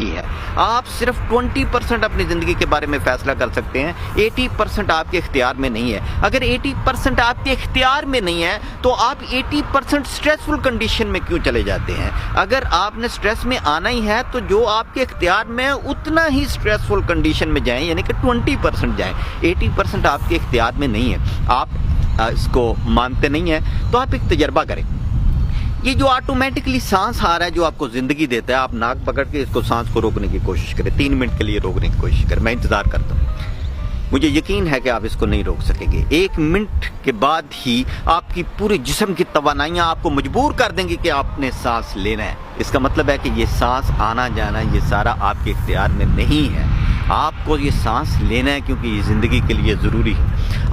ہے। آپ صرف 20% اپنی زندگی کے بارے میں فیصلہ کر سکتے ہیں، 80% آپ کے اختیار میں نہیں ہے۔ اگر 80% آپ کے اختیار میں نہیں ہے تو آپ 80% سٹریسفل کنڈیشن میں کیوں چلے جاتے ہیں؟ اگر آپ نے سٹریس میں آنا ہی ہے تو جو آپ کے اختیار میں ہے اتنا ہی سٹریسفل کنڈیشن میں جائیں، یعنی کہ 20% جائیں۔ 80% آپ کے اختیار میں نہیں ہے، آپ اس کو مانتے نہیں ہیں تو آپ ایک تجربہ کریں۔ یہ جو آٹومیٹکلی سانس آ رہا ہے جو آپ کو زندگی دیتا ہے، آپ ناک پکڑ کے اس کو سانس کو روکنے کی کوشش کریں، 3 منٹ کے لیے روکنے کی کوشش کریں۔ میں انتظار کرتا ہوں، مجھے یقین ہے کہ آپ اس کو نہیں روک سکیں گے۔ 1 منٹ کے بعد ہی آپ کی پورے جسم کی توانائیاں آپ کو مجبور کر دیں گی کہ آپ نے سانس لینا ہے۔ اس کا مطلب ہے کہ یہ سانس آنا جانا یہ سارا آپ کے اختیار میں نہیں ہے، آپ کو یہ سانس لینا ہے کیونکہ یہ زندگی کے لیے ضروری ہے۔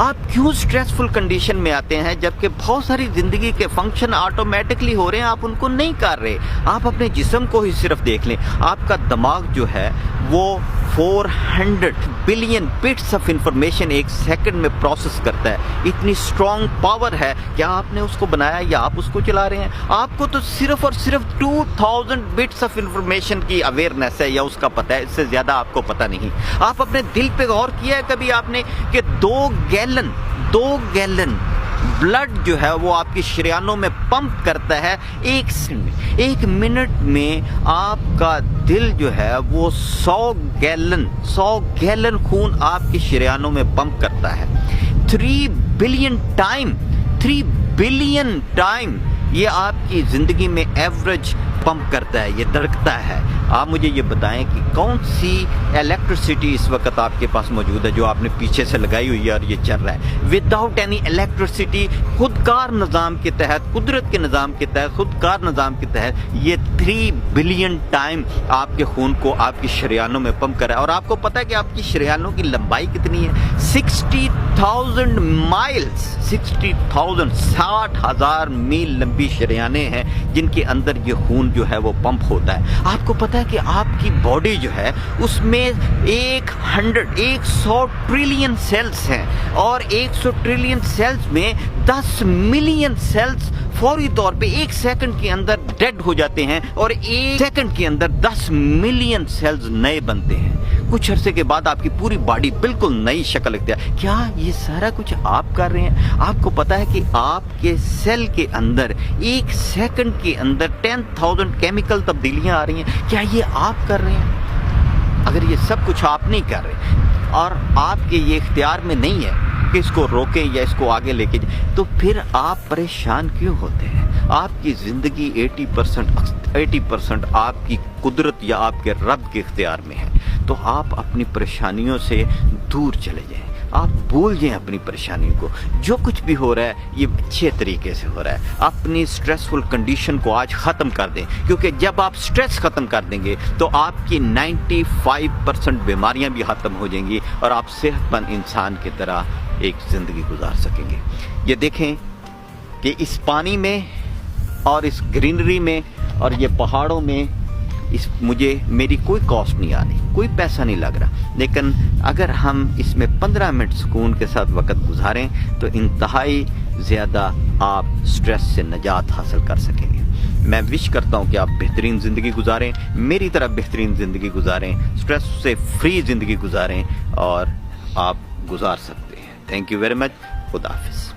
آپ کیوں سٹریسفل کنڈیشن میں آتے ہیں جبکہ بہت ساری زندگی کے فنکشن آٹومیٹکلی ہو رہے ہیں، آپ ان کو نہیں کر رہے؟ آپ اپنے جسم کو ہی صرف دیکھ لیں، آپ کا دماغ جو ہے وہ 400 بلین بٹس آف انفارمیشن ایک سیکنڈ میں پروسیس کرتا ہے۔ اتنی اسٹرانگ پاور ہے، کیا آپ نے اس کو بنایا یا آپ اس کو چلا رہے ہیں؟ آپ کو تو صرف اور صرف 2000 بٹس آف انفارمیشن کی اویئرنیس ہے یا اس کا پتہ ہے، اس سے زیادہ آپ کو پتہ نہیں۔ آپ اپنے دل پہ غور کیا ہے کبھی آپ نے کہ 2 گیلن بلڈ جو ہے وہ آپ کی شریانوں میں پمپ کرتا ہے 1 سیکنڈ میں۔ 1 منٹ میں آپ کا دل جو ہے وہ 100 گیلن خون آپ کی شریانوں میں پمپ کرتا ہے۔ 3 بلین ٹائم یہ آپ کی زندگی میں ایوریج پمپ کرتا ہے، یہ دھڑکتا ہے۔ آپ مجھے یہ بتائیں کہ کون سی الیکٹریسٹی اس وقت آپ کے پاس موجود ہے جو آپ نے پیچھے سے لگائی ہوئی ہے اور یہ چل رہا ہے؟ وداؤٹ اینی الیکٹریسٹی، خودکار نظام کے تحت، قدرت کے نظام کے تحت، خودکار نظام کے تحت یہ 3 بلین ٹائم آپ کے خون کو آپ کی شریانوں میں پمپ کر رہا ہے۔ اور آپ کو پتہ ہے کہ آپ کی شریانوں کی لمبائی کتنی ہے؟ 60,000 مائلز، 60,000 میل لمبی شریانیں ہیں جن کے اندر یہ خون جو ہے وہ پمپ ہوتا ہے۔ آپ کو پتہ ہے کہ آپ کی باڈی جو ہے اس میں 100 ٹریلین سیلز ہیں، اور 100 ٹریلین سیلز میں 10 ملین سیلز فوری طور پہ 1 سیکنڈ کے اندر ڈیڈ ہو جاتے ہیں، اور 1 سیکنڈ کے اندر 10 ملین سیلز نئے بنتے ہیں۔ کچھ عرصے کے بعد آپ کی پوری باڈی بالکل نئی شکل اختیار۔ کیا یہ سارا کچھ آپ کر رہے ہیں؟ آپ کو پتا ہے کہ آپ کے سیل کے اندر 1 سیکنڈ کے اندر 10,000 کیمیکل تبدیلیاں آ رہی ہیں، کیا یہ آپ کر رہے ہیں؟ اگر یہ سب کچھ آپ نہیں کر رہے اور آپ کے یہ اختیار میں نہیں ہے کہ اس کو روکیں یا اس کو آگے لے کے جائیں، تو پھر آپ پریشان کیوں ہوتے ہیں؟ آپ کی زندگی 80% آپ کی قدرت یا آپ کے رب کے اختیار میں ہے، تو آپ اپنی پریشانیوں سے دور چلے جائیں، آپ بھول جائیں اپنی پریشانیوں کو۔ جو کچھ بھی ہو رہا ہے یہ اچھے طریقے سے ہو رہا ہے۔ اپنی سٹریسفل کنڈیشن کو آج ختم کر دیں، کیونکہ جب آپ سٹریس ختم کر دیں گے تو آپ کی 95% بیماریاں بھی ختم ہو جائیں گی اور آپ صحت مند انسان کی طرح ایک زندگی گزار سکیں گے۔ یہ دیکھیں کہ اس پانی میں اور اس گرینری میں اور یہ پہاڑوں میں میری کوئی کاسٹ نہیں آ رہی، کوئی پیسہ نہیں لگ رہا، لیکن اگر ہم اس میں 15 منٹ سکون کے ساتھ وقت گزاریں تو انتہائی زیادہ آپ سٹریس سے نجات حاصل کر سکیں گے۔ میں وش کرتا ہوں کہ آپ بہترین زندگی گزاریں، میری طرح بہترین زندگی گزاریں، سٹریس سے فری زندگی گزاریں، اور آپ گزار سکتے ہیں۔ تھینک یو ویری مچ، خدا حافظ۔